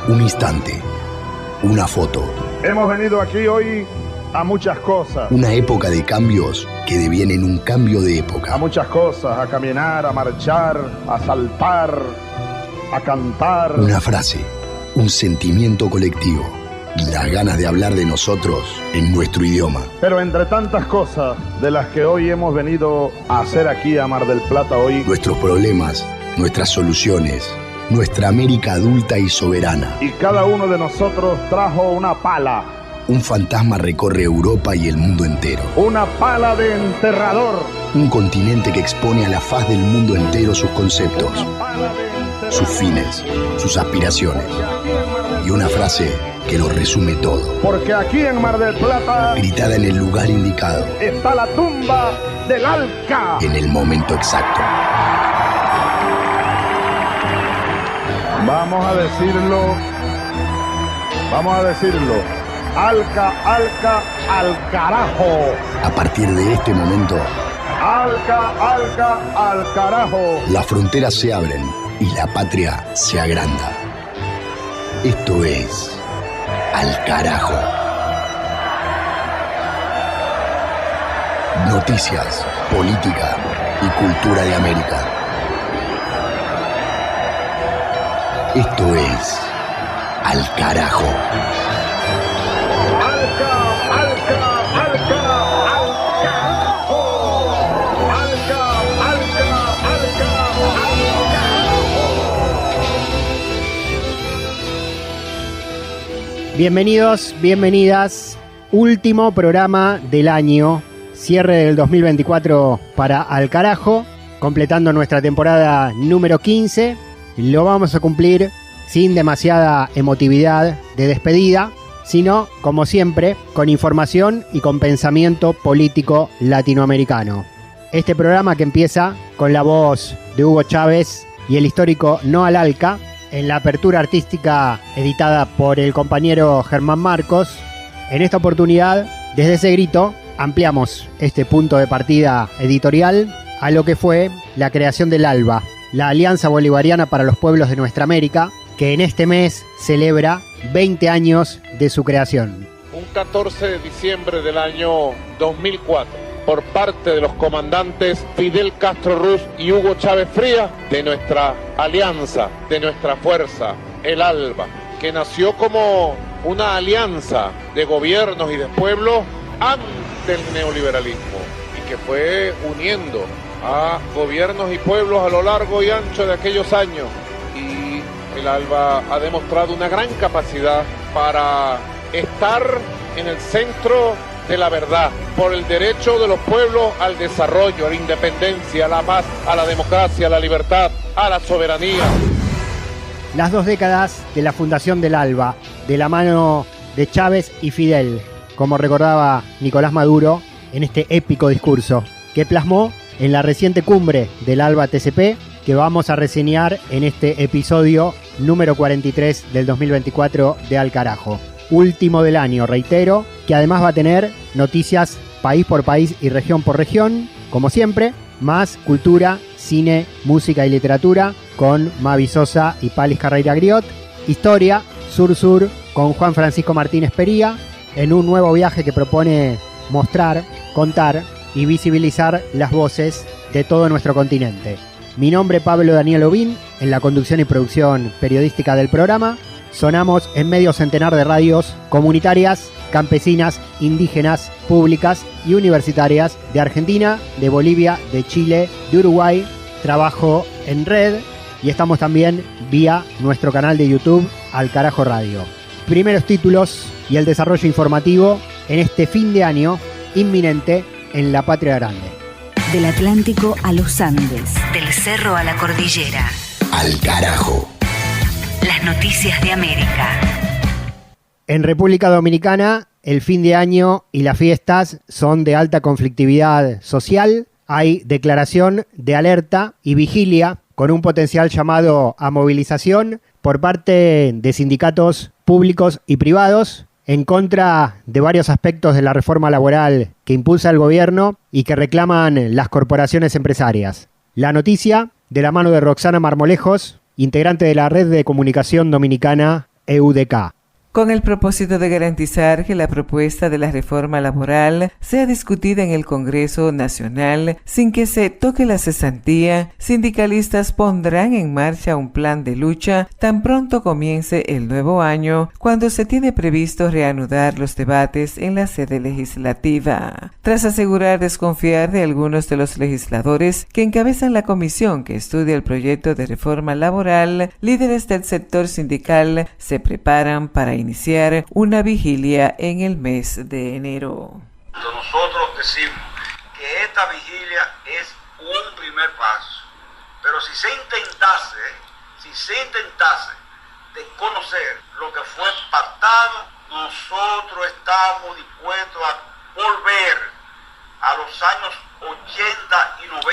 Un instante, una foto. Hemos venido aquí hoy a muchas cosas. Una época de cambios que devienen un cambio de época. A muchas cosas, a caminar, a marchar, a saltar, a cantar. Una frase, un sentimiento colectivo y las ganas de hablar de nosotros en nuestro idioma. Pero entre tantas cosas de las que hoy hemos venido a hacer aquí a Mar del Plata hoy, nuestros problemas, nuestras soluciones, nuestra América adulta y soberana. Y cada uno de nosotros trajo una pala. Un fantasma recorre Europa y el mundo entero. Una pala de enterrador. Un continente que expone a la faz del mundo entero sus conceptos, sus fines, sus aspiraciones. Y una frase que lo resume todo. Porque aquí en Mar del Plata, gritada en el lugar indicado, está la tumba del Alca. En el momento exacto. Vamos a decirlo. Alca, Alca, al carajo. A partir de este momento, Alca, Alca, al carajo. Las fronteras se abren y la patria se agranda. Esto es Al Carajo. Noticias, política y cultura de América. Esto es Al Carajo. Alca, Alca, Alca, al carajo. Alca, Alca, Alca, al carajo. Bienvenidos, bienvenidas. Último programa del año. Cierre del 2024 para Al Carajo. Completando nuestra temporada número 15. Lo vamos a cumplir sin demasiada emotividad de despedida, sino, como siempre, con información y con pensamiento político latinoamericano. Este programa que empieza con la voz de Hugo Chávez y el histórico No al Alca, en la apertura artística editada por el compañero Germán Marcos. En esta oportunidad, desde ese grito, ampliamos este punto de partida editorial a lo que fue la creación del ALBA, la Alianza Bolivariana para los Pueblos de Nuestra América, que en este mes celebra 20 años de su creación. Un 14 de diciembre del año 2004, por parte de los comandantes Fidel Castro Ruz y Hugo Chávez Frías, de nuestra alianza, de nuestra fuerza, el ALBA, que nació como una alianza de gobiernos y de pueblos ante el neoliberalismo y que fue uniendo a gobiernos y pueblos a lo largo y ancho de aquellos años. Y el ALBA ha demostrado una gran capacidad para estar en el centro de la verdad, por el derecho de los pueblos al desarrollo, a la independencia, a la paz, a la democracia, a la libertad, a la soberanía. Las 2 décadas de la fundación del ALBA, de la mano de Chávez y Fidel, como recordaba Nicolás Maduro en este épico discurso, que plasmó en la reciente cumbre del ALBA TCP, que vamos a reseñar en este episodio número 43 del 2024 de Al Carajo. Último del año, reitero, que además va a tener noticias país por país y región por región, como siempre, más cultura, cine, música y literatura, con Mavi Sosa y Palis Carreira Griot, historia, sur-sur, con Juan Francisco Martínez Pería, en un nuevo viaje que propone mostrar, contar y visibilizar las voces de todo nuestro continente. Mi nombre es Pablo Daniel Ovín, en la conducción y producción periodística del programa. Sonamos en medio centenar de radios comunitarias, campesinas, indígenas, públicas y universitarias de Argentina, de Bolivia, de Chile, de Uruguay. Trabajo en red y estamos también vía nuestro canal de YouTube Al Carajo Radio. Primeros títulos y el desarrollo informativo en este fin de año inminente en la Patria Grande. Del Atlántico a los Andes, del cerro a la cordillera. Al Carajo. Las noticias de América. En República Dominicana, el fin de año y las fiestas son de alta conflictividad social. Hay declaración de alerta y vigilia con un potencial llamado a movilización por parte de sindicatos públicos y privados en contra de varios aspectos de la reforma laboral que impulsa el gobierno y que reclaman las corporaciones empresarias. La noticia de la mano de Roxana Marmolejos, integrante de la Red de Comunicación Dominicana EUDK. Con el propósito de garantizar que la propuesta de la reforma laboral sea discutida en el Congreso Nacional sin que se toque la cesantía, sindicalistas pondrán en marcha un plan de lucha tan pronto comience el nuevo año, cuando se tiene previsto reanudar los debates en la sede legislativa. Tras asegurar desconfiar de algunos de los legisladores que encabezan la comisión que estudia el proyecto de reforma laboral, líderes del sector sindical se preparan para iniciar una vigilia en el mes de enero. Nosotros decimos que esta vigilia es un primer paso, pero si se intentase desconocer lo que fue pactado, nosotros estamos dispuestos a volver a los años 80 y 90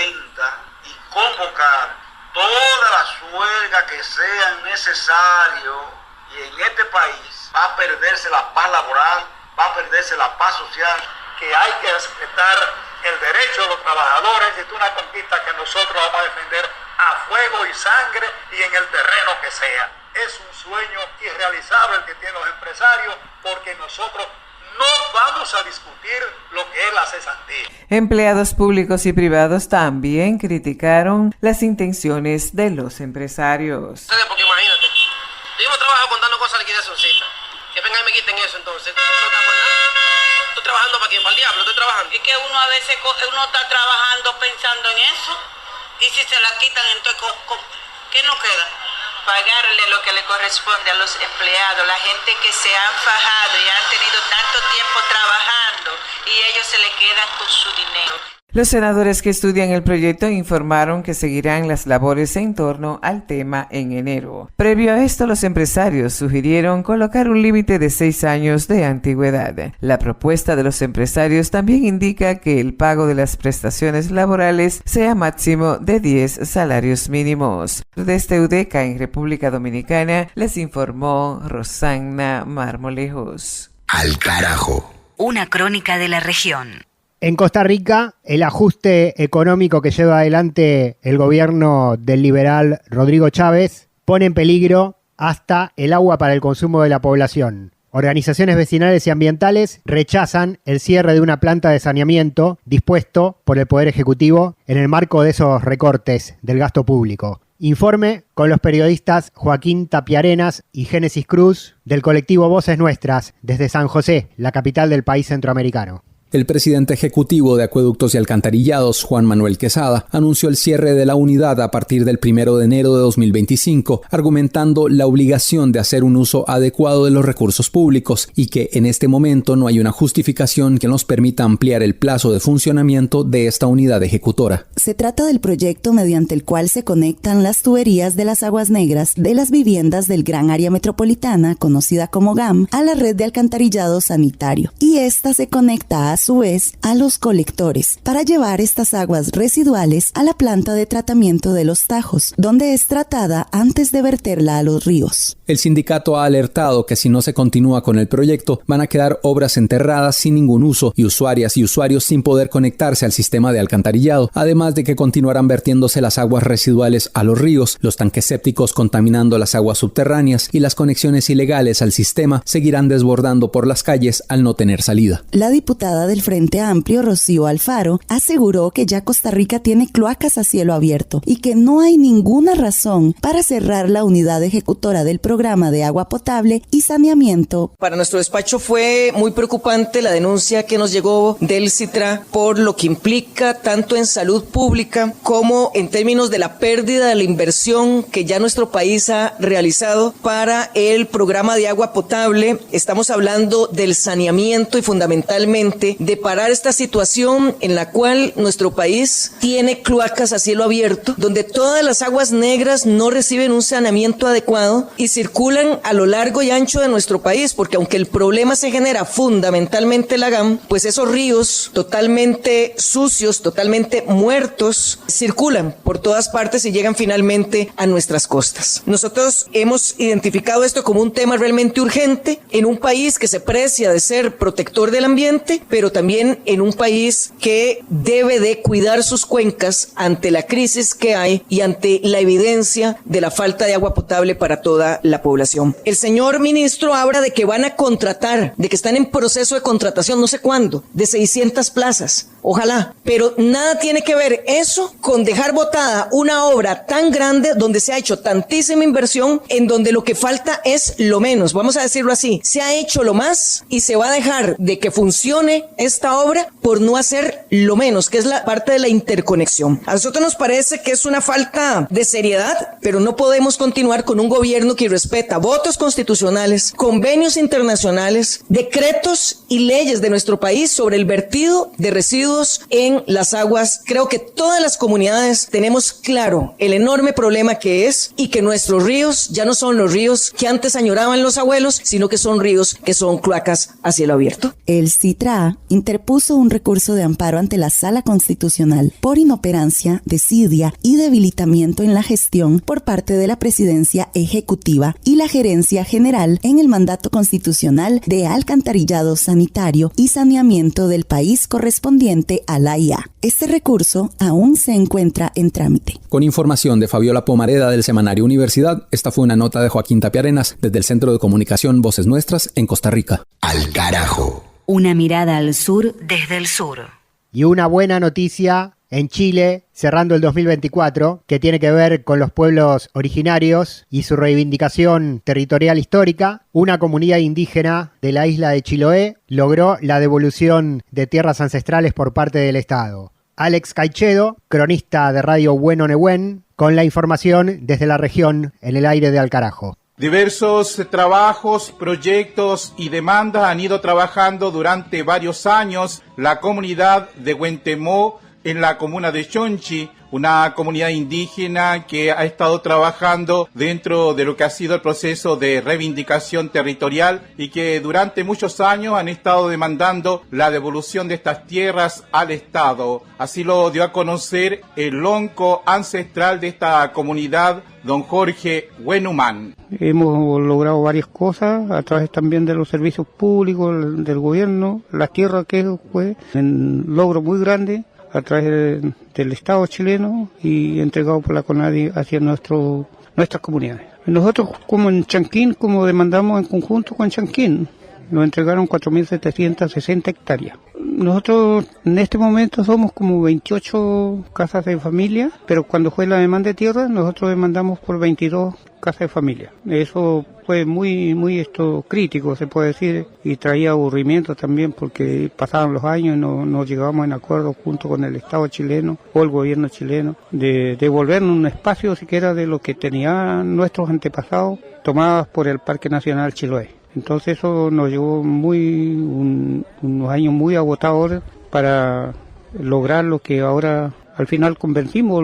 y convocar todas las huelgas que sean necesarias. Y en este país va a perderse la paz laboral, va a perderse la paz social, que hay que respetar el derecho de los trabajadores. Es una conquista que nosotros vamos a defender a fuego y sangre y en el terreno que sea. Es un sueño irrealizable el que tienen los empresarios, porque nosotros no vamos a discutir lo que es la cesantía. Empleados públicos y privados también criticaron las intenciones de los empresarios. Porque imagínate, yo no trabajo contando cosas de liquidacióncita. Que vengan y me quiten eso entonces. No está por nada. Estoy trabajando para quién, para el diablo, estoy trabajando. Es que uno a veces uno está trabajando pensando en eso y si se la quitan entonces ¿qué nos queda? Pagarle lo que le corresponde a los empleados, la gente que se han fajado y han tenido tanto tiempo trabajando y ellos se le quedan con su dinero. Los senadores que estudian el proyecto informaron que seguirán las labores en torno al tema en enero. Previo a esto, los empresarios sugirieron colocar un límite de 6 años de antigüedad. La propuesta de los empresarios también indica que el pago de las prestaciones laborales sea máximo de 10 salarios mínimos. Desde EUDK en República Dominicana les informó Rosana Marmolejos. Al carajo. Una crónica de la región. En Costa Rica, el ajuste económico que lleva adelante el gobierno del liberal Rodrigo Chávez pone en peligro hasta el agua para el consumo de la población. Organizaciones vecinales y ambientales rechazan el cierre de una planta de saneamiento dispuesto por el Poder Ejecutivo en el marco de esos recortes del gasto público. Informe con los periodistas Joaquín Tapiarenas y Génesis Cruz del colectivo Voces Nuestras desde San José, la capital del país centroamericano. El presidente ejecutivo de Acueductos y Alcantarillados, Juan Manuel Quesada, anunció el cierre de la unidad a partir del 1 de enero de 2025, argumentando la obligación de hacer un uso adecuado de los recursos públicos y que en este momento no hay una justificación que nos permita ampliar el plazo de funcionamiento de esta unidad ejecutora. Se trata del proyecto mediante el cual se conectan las tuberías de las aguas negras de las viviendas del Gran Área Metropolitana, conocida como GAM, a la red de alcantarillado sanitario, y esta se conecta a su vez a los colectores para llevar estas aguas residuales a la planta de tratamiento de los Tajos, donde es tratada antes de verterla a los ríos. El sindicato ha alertado que si no se continúa con el proyecto, van a quedar obras enterradas sin ningún uso y usuarias y usuarios sin poder conectarse al sistema de alcantarillado, además de que continuarán vertiéndose las aguas residuales a los ríos, los tanques sépticos contaminando las aguas subterráneas y las conexiones ilegales al sistema seguirán desbordando por las calles al no tener salida. La diputada del Frente Amplio, Rocío Alfaro, aseguró que ya Costa Rica tiene cloacas a cielo abierto y que no hay ninguna razón para cerrar la unidad ejecutora del programa de agua potable y saneamiento. Para nuestro despacho fue muy preocupante la denuncia que nos llegó del CITRA por lo que implica tanto en salud pública como en términos de la pérdida de la inversión que ya nuestro país ha realizado para el programa de agua potable. Estamos hablando del saneamiento y fundamentalmente de parar esta situación en la cual nuestro país tiene cloacas a cielo abierto, donde todas las aguas negras no reciben un saneamiento adecuado y circulan a lo largo y ancho de nuestro país, porque aunque el problema se genera fundamentalmente en la GAM, pues esos ríos totalmente sucios, totalmente muertos, circulan por todas partes y llegan finalmente a nuestras costas. Nosotros hemos identificado esto como un tema realmente urgente en un país que se precia de ser protector del ambiente, pero pero también en un país que debe de cuidar sus cuencas ante la crisis que hay y ante la evidencia de la falta de agua potable para toda la población. El señor ministro habla de que van a contratar, de que están en proceso de contratación, no sé cuándo, de 600 plazas. Ojalá, pero nada tiene que ver eso con dejar botada una obra tan grande donde se ha hecho tantísima inversión, en donde lo que falta es lo menos, vamos a decirlo así, se ha hecho lo más y se va a dejar de que funcione esta obra por no hacer lo menos, que es la parte de la interconexión. A nosotros nos parece que es una falta de seriedad, pero no podemos continuar con un gobierno que respeta votos constitucionales, convenios internacionales, decretos y leyes de nuestro país sobre el vertido de residuos en las aguas. Creo que todas las comunidades tenemos claro el enorme problema que es y que nuestros ríos ya no son los ríos que antes añoraban los abuelos, sino que son ríos que son cloacas a cielo abierto. El CITRA interpuso un recurso de amparo ante la Sala Constitucional por inoperancia, desidia y debilitamiento en la gestión por parte de la Presidencia Ejecutiva y la Gerencia General en el mandato constitucional de alcantarillado sanitario y saneamiento del país correspondiente a la IA. Este recurso aún se encuentra en trámite. Con información de Fabiola Pomareda del semanario Universidad, esta fue una nota de Joaquín Tapiarenas desde el Centro de Comunicación Voces Nuestras en Costa Rica. Al carajo. Una mirada al sur desde el sur. Y una buena noticia en Chile, cerrando el 2024, que tiene que ver con los pueblos originarios y su reivindicación territorial histórica. Una comunidad indígena de la isla de Chiloé logró la devolución de tierras ancestrales por parte del Estado. Alex Caicedo, cronista de Radio Bueno Nehuen, con la información desde la región en el aire de Al Carajo. Diversos trabajos, proyectos y demandas han ido trabajando durante varios años la comunidad de Huentemó en la comuna de Chonchi, una comunidad indígena que ha estado trabajando dentro de lo que ha sido el proceso de reivindicación territorial y que durante muchos años han estado demandando la devolución de estas tierras al Estado. Así lo dio a conocer el lonco ancestral de esta comunidad, don Jorge Huenumán. Hemos logrado varias cosas a través también de los servicios públicos, del gobierno, la tierra que fue un logro muy grande a través del Estado chileno y entregado por la CONADI hacia nuestras comunidades. Nosotros como en Chanquín, como demandamos en conjunto con Chanquín, nos entregaron 4.760 hectáreas. Nosotros en este momento somos como 28 casas de familia, pero cuando fue la demanda de tierra, nosotros demandamos por 22 casas de familia. Eso fue muy crítico, se puede decir, y traía aburrimiento también porque pasaban los años y no llegábamos en acuerdo junto con el Estado chileno o el gobierno chileno de devolvernos un espacio siquiera de lo que tenían nuestros antepasados tomadas por el Parque Nacional Chiloé. Entonces eso nos llevó unos años muy agotadores para lograr lo que ahora al final convencimos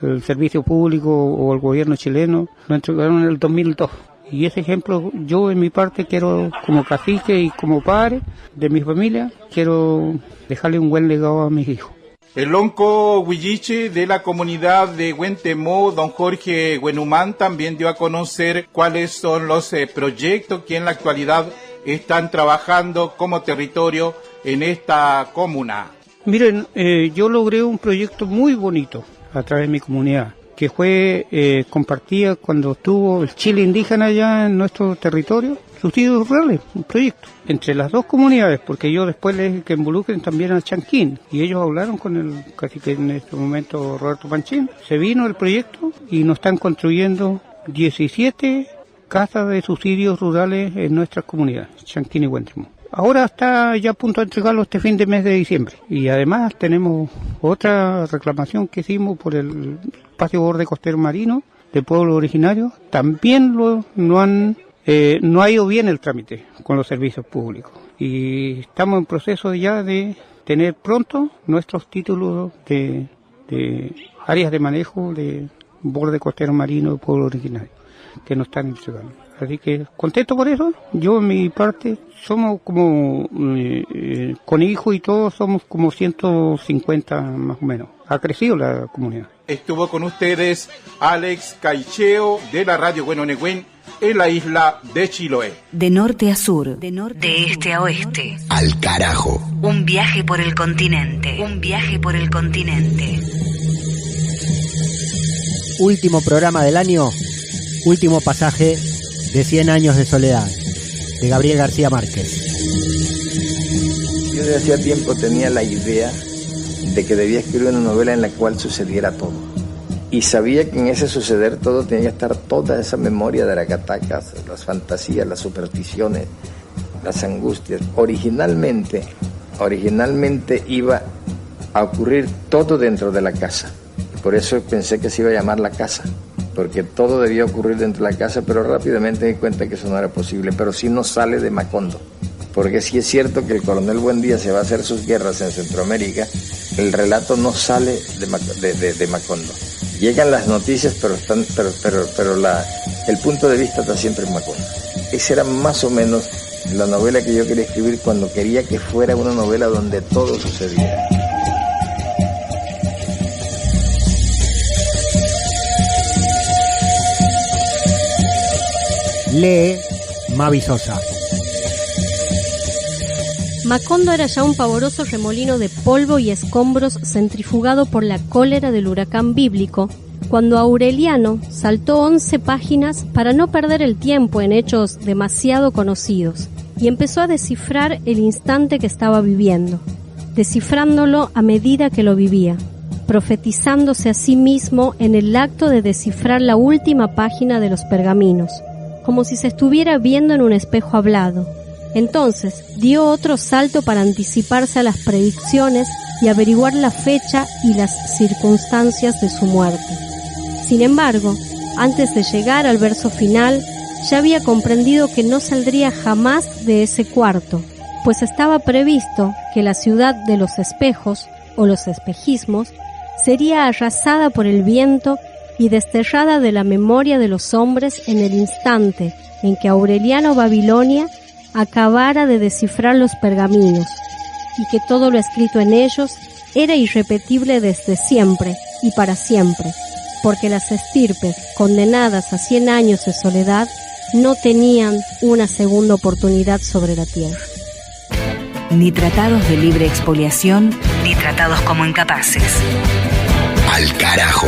el servicio público o el gobierno chileno, lo entregaron en el 2002. Y ese ejemplo yo en mi parte quiero, como cacique y como padre de mi familia, quiero dejarle un buen legado a mis hijos. El lonco huilliche de la comunidad de Huentemó, don Jorge Huenumán, también dio a conocer cuáles son los proyectos que en la actualidad están trabajando como territorio en esta comuna. Miren, yo logré un proyecto muy bonito a través de mi comunidad, que fue compartida cuando estuvo el Chile indígena allá en nuestro territorio, subsidios rurales, un proyecto entre las dos comunidades, porque yo después les dije que involucren también al Chanquín, y ellos hablaron con el cacique en este momento Roberto Panchín, se vino el proyecto y nos están construyendo 17 casas de subsidios rurales en nuestras comunidades, Chanquín y Huentemó. Ahora está ya a punto de entregarlo este fin de mes de diciembre. Y además tenemos otra reclamación que hicimos por el espacio borde costero marino de pueblos originarios. También no ha ido bien el trámite con los servicios públicos. Y estamos en proceso ya de tener pronto nuestros títulos de áreas de manejo de borde costero marino de pueblos originarios que nos están entregando. Así que contento por eso. Yo en mi parte somos como, con hijos y todos somos como 150 más o menos ha crecido la comunidad. Estuvo con ustedes Alex Caicheo de la Radio Huehuenegüén en la isla de Chiloé. De norte a sur, de este a oeste. Al carajo. Un viaje por el continente. Un viaje por el continente. Último programa del año, último pasaje de 100 años de soledad, de Gabriel García Márquez. Yo desde hacía tiempo tenía la idea de que debía escribir una novela en la cual sucediera todo. Y sabía que en ese suceder todo tenía que estar toda esa memoria de las catacas, las fantasías, las supersticiones, las angustias. Originalmente iba a ocurrir todo dentro de la casa. Por eso pensé que se iba a llamar La Casa, porque todo debía ocurrir dentro de la casa, pero rápidamente me di cuenta que eso no era posible. Pero sí no sale de Macondo, porque sí es cierto que el coronel Buendía se va a hacer sus guerras en Centroamérica, el relato no sale de Macondo. Llegan las noticias, pero el punto de vista está siempre en Macondo. Esa era más o menos la novela que yo quería escribir cuando quería que fuera una novela donde todo sucediera. Lee Mavi Sosa. Macondo era ya un pavoroso remolino de polvo y escombros centrifugado por la cólera del huracán bíblico, cuando Aureliano saltó 11 páginas para no perder el tiempo en hechos demasiado conocidos y empezó a descifrar el instante que estaba viviendo, descifrándolo a medida que lo vivía, profetizándose a sí mismo en el acto de descifrar la última página de los pergaminos, como si se estuviera viendo en un espejo hablado. Entonces dio otro salto para anticiparse a las predicciones y averiguar la fecha y las circunstancias de su muerte. Sin embargo, antes de llegar al verso final, ya había comprendido que no saldría jamás de ese cuarto, pues estaba previsto que la ciudad de los espejos, o los espejismos, sería arrasada por el viento y desterrada de la memoria de los hombres en el instante en que Aureliano Babilonia acabara de descifrar los pergaminos, y que todo lo escrito en ellos era irrepetible desde siempre y para siempre, porque las estirpes condenadas a 100 años de soledad no tenían una segunda oportunidad sobre la tierra. Ni tratados de libre expoliación, ni tratados como incapaces. Al carajo.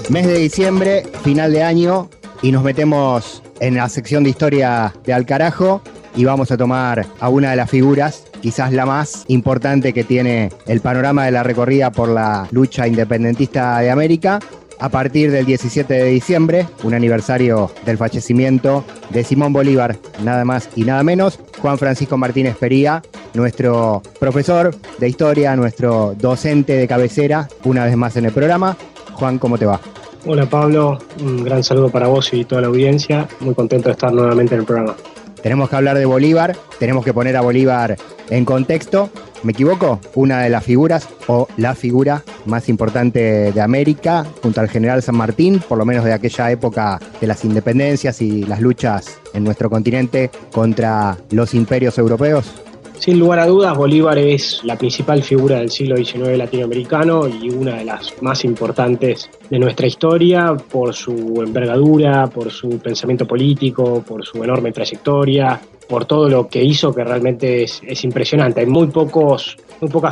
Mes de diciembre, final de año, y nos metemos en la sección de historia de Al Carajo y vamos a tomar a una de las figuras, quizás la más importante que tiene el panorama de la recorrida por la lucha independentista de América, a partir del 17 de diciembre, un aniversario del fallecimiento de Simón Bolívar, nada más y nada menos. Juan Francisco Martínez Pería, nuestro profesor de historia, nuestro docente de cabecera, una vez más en el programa. Juan, ¿cómo te va? Hola Pablo, un gran saludo para vos y toda la audiencia, muy contento de estar nuevamente en el programa. Tenemos que hablar de Bolívar, tenemos que poner a Bolívar en contexto. ¿Me equivoco? Una de las figuras, o la figura más importante de América, junto al general San Martín, por lo menos de aquella época de las independencias y las luchas en nuestro continente contra los imperios europeos. Sin lugar a dudas, Bolívar es la principal figura del siglo XIX latinoamericano y una de las más importantes de nuestra historia por su envergadura, por su pensamiento político, por su enorme trayectoria, por todo lo que hizo, que realmente es impresionante. Hay muy pocas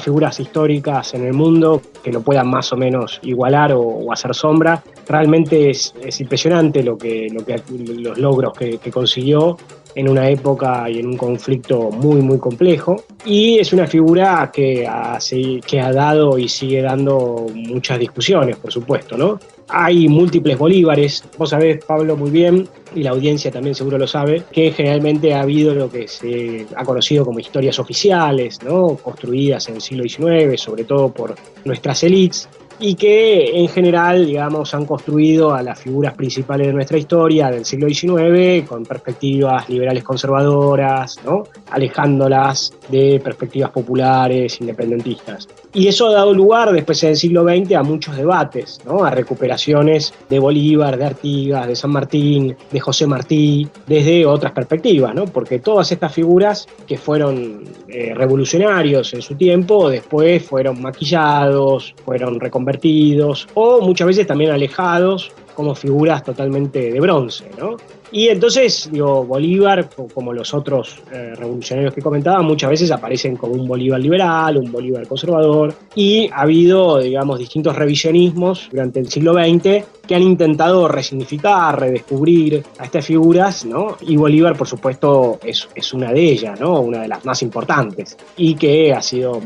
figuras históricas en el mundo que lo puedan más o menos igualar o hacer sombra. Realmente es impresionante los logros que consiguió en una época y en un conflicto muy, muy complejo. Y es una figura que ha dado y sigue dando muchas discusiones, por supuesto, ¿no? Hay múltiples Bolívares. Vos sabés, Pablo, muy bien, y la audiencia también seguro lo sabe, que generalmente ha habido lo que se ha conocido como historias oficiales, ¿no? Construidas en el siglo XIX, sobre todo por nuestras élites, y que en general, digamos, han construido a las figuras principales de nuestra historia del siglo XIX con perspectivas liberales conservadoras, ¿no? Alejándolas de perspectivas populares, independentistas. Y eso ha dado lugar después en el siglo XX a muchos debates, ¿no? A recuperaciones de Bolívar, de Artigas, de San Martín, de José Martí, desde otras perspectivas, ¿no? Porque todas estas figuras que fueron revolucionarios en su tiempo, después fueron maquillados, fueron reconvertidos o muchas veces también alejados como figuras totalmente de bronce, ¿no? Y entonces, Bolívar, como los otros revolucionarios que comentaba, muchas veces aparecen como un Bolívar liberal, un Bolívar conservador, y ha habido, distintos revisionismos durante el siglo XX que han intentado resignificar, redescubrir a estas figuras, ¿no? Y Bolívar, por supuesto, es una de ellas, ¿no? Una de las más importantes, y que ha sido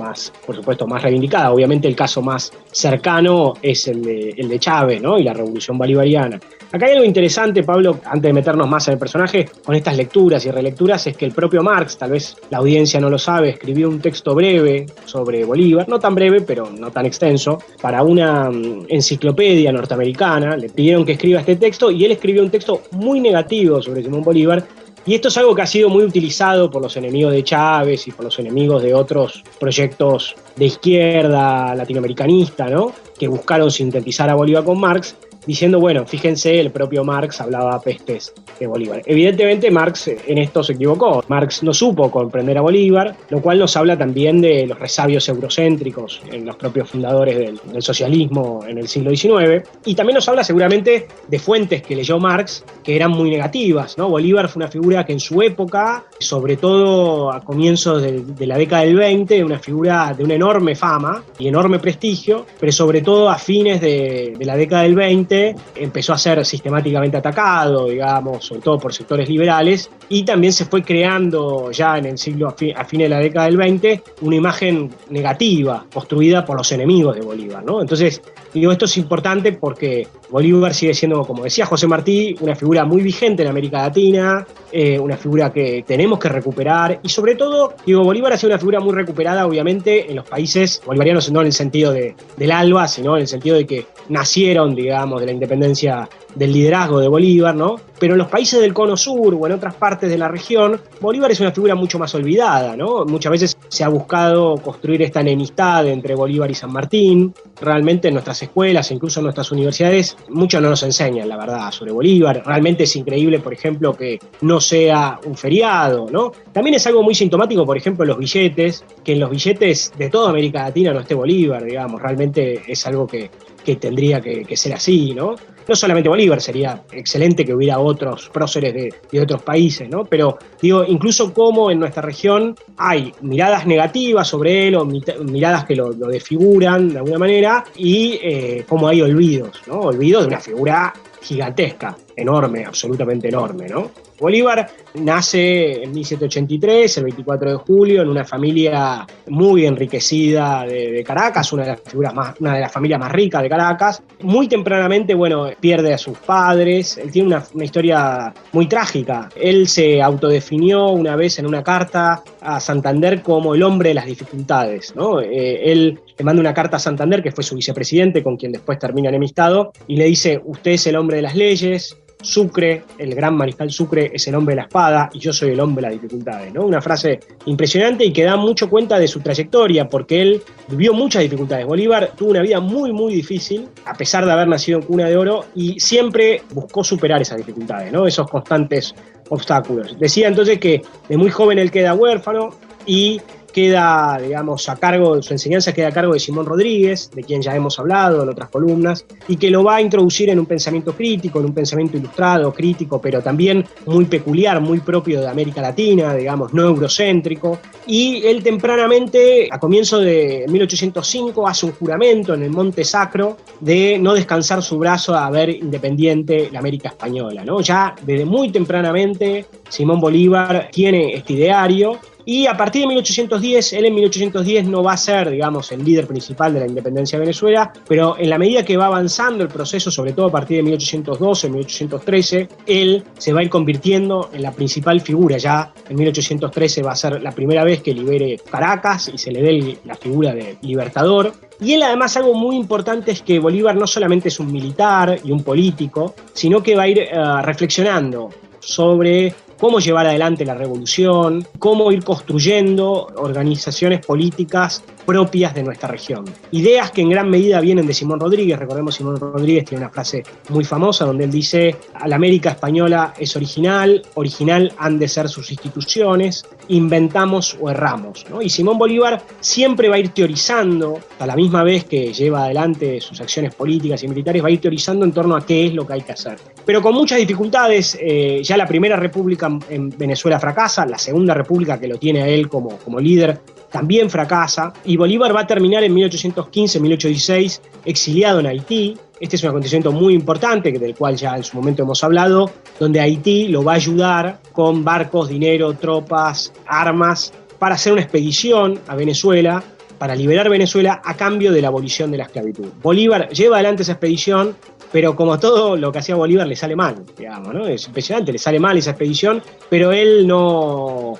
por supuesto, más reivindicada. Obviamente el caso más cercano es el de Chávez, ¿no? Y la Revolución Bolivariana. Acá hay algo interesante, Pablo, antes de meternos más en el personaje, con estas lecturas y relecturas, es que el propio Marx, tal vez la audiencia no lo sabe, escribió un texto breve sobre Bolívar, no tan breve, pero no tan extenso, para una enciclopedia norteamericana. Le pidieron que escriba este texto y él escribió un texto muy negativo sobre Simón Bolívar. Y esto es algo que ha sido muy utilizado por los enemigos de Chávez y por los enemigos de otros proyectos de izquierda latinoamericanista, ¿no? Que buscaron sintetizar a Bolívar con Marx, diciendo, bueno, fíjense, el propio Marx hablaba pestes de Bolívar. Evidentemente Marx en esto se equivocó. Marx no supo comprender a Bolívar, lo cual nos habla también de los resabios eurocéntricos en los propios fundadores del socialismo en el siglo XIX, y también nos habla seguramente de fuentes que leyó Marx que eran muy negativas, ¿no? Bolívar fue una figura que en su época, sobre todo a comienzos de la década del 20, una figura de una enorme fama y enorme prestigio, pero sobre todo a fines de la década del 20 empezó a ser sistemáticamente atacado, sobre todo por sectores liberales, y también se fue creando ya en el siglo, a fines de la década del 20, una imagen negativa construida por los enemigos de Bolívar, ¿no? Entonces, esto es importante porque Bolívar sigue siendo, como decía José Martí, una figura muy vigente en América Latina, una figura que tenemos que recuperar, y sobre todo, Bolívar ha sido una figura muy recuperada, obviamente, en los países bolivarianos, no en el sentido del ALBA, sino en el sentido de que nacieron, de la independencia, del liderazgo de Bolívar, ¿no? Pero en los países del Cono Sur o en otras partes de la región, Bolívar es una figura mucho más olvidada, ¿no? Muchas veces se ha buscado construir esta enemistad entre Bolívar y San Martín. Realmente en nuestras escuelas, incluso en nuestras universidades, mucho no nos enseñan, la verdad, sobre Bolívar. Realmente es increíble, por ejemplo, que no sea un feriado, ¿no? También es algo muy sintomático, por ejemplo, los billetes, que en los billetes de toda América Latina no esté Bolívar, Realmente es algo que tendría que ser así, ¿no? No solamente Bolívar, sería excelente que hubiera otros próceres de otros países, ¿no? Pero incluso como en nuestra región hay miradas negativas sobre él o miradas que lo desfiguran de alguna manera, y como hay olvidos, ¿no? Olvidos de una figura gigantesca, enorme, absolutamente enorme, ¿no? Bolívar nace en 1783, el 24 de julio, en una familia muy enriquecida de Caracas, una de las familias más ricas de Caracas. Muy tempranamente, pierde a sus padres. Él tiene una historia muy trágica. Él se autodefinió una vez en una carta a Santander como el hombre de las dificultades, ¿no? Él le manda una carta a Santander, que fue su vicepresidente, con quien después termina enemistado, y le dice: usted es el hombre de las leyes, Sucre, el gran mariscal Sucre, es el hombre de la espada y yo soy el hombre de las dificultades, ¿no? Una frase impresionante y que da mucho cuenta de su trayectoria, porque él vivió muchas dificultades. Bolívar tuvo una vida muy, muy difícil, a pesar de haber nacido en cuna de oro, y siempre buscó superar esas dificultades, ¿no? Esos constantes obstáculos. Decía entonces que de muy joven él queda huérfano y queda, a cargo, su enseñanza queda a cargo de Simón Rodríguez, de quien ya hemos hablado en otras columnas, y que lo va a introducir en un pensamiento crítico, en un pensamiento ilustrado, crítico, pero también muy peculiar, muy propio de América Latina, no eurocéntrico. Y él tempranamente, a comienzo de 1805, hace un juramento en el Monte Sacro de no descansar su brazo a ver independiente la América española, ¿no? Ya desde muy tempranamente Simón Bolívar tiene este ideario. Y a partir de 1810, él en 1810 no va a ser, el líder principal de la independencia de Venezuela, pero en la medida que va avanzando el proceso, sobre todo a partir de 1812, 1813, él se va a ir convirtiendo en la principal figura. Ya en 1813 va a ser la primera vez que libere Caracas y se le dé la figura de libertador. Y él, además, algo muy importante es que Bolívar no solamente es un militar y un político, sino que va a ir reflexionando sobre cómo llevar adelante la revolución, cómo ir construyendo organizaciones políticas propias de nuestra región. Ideas que en gran medida vienen de Simón Rodríguez. Recordemos, Simón Rodríguez tiene una frase muy famosa donde él dice: la América española es original han de ser sus instituciones, inventamos o erramos, ¿no? Y Simón Bolívar siempre va a ir teorizando, a la misma vez que lleva adelante sus acciones políticas y militares, va a ir teorizando en torno a qué es lo que hay que hacer. Pero con muchas dificultades. Ya la primera república en Venezuela fracasa, la segunda república, que lo tiene a él como líder, también fracasa, y Bolívar va a terminar en 1815-1816 exiliado en Haití. Este es un acontecimiento muy importante, del cual ya en su momento hemos hablado, donde Haití lo va a ayudar con barcos, dinero, tropas, armas, para hacer una expedición a Venezuela, para liberar Venezuela a cambio de la abolición de la esclavitud. Bolívar lleva adelante esa expedición, pero como todo lo que hacía Bolívar le sale mal, digamos, ¿no? Es impresionante, le sale mal esa expedición, pero él no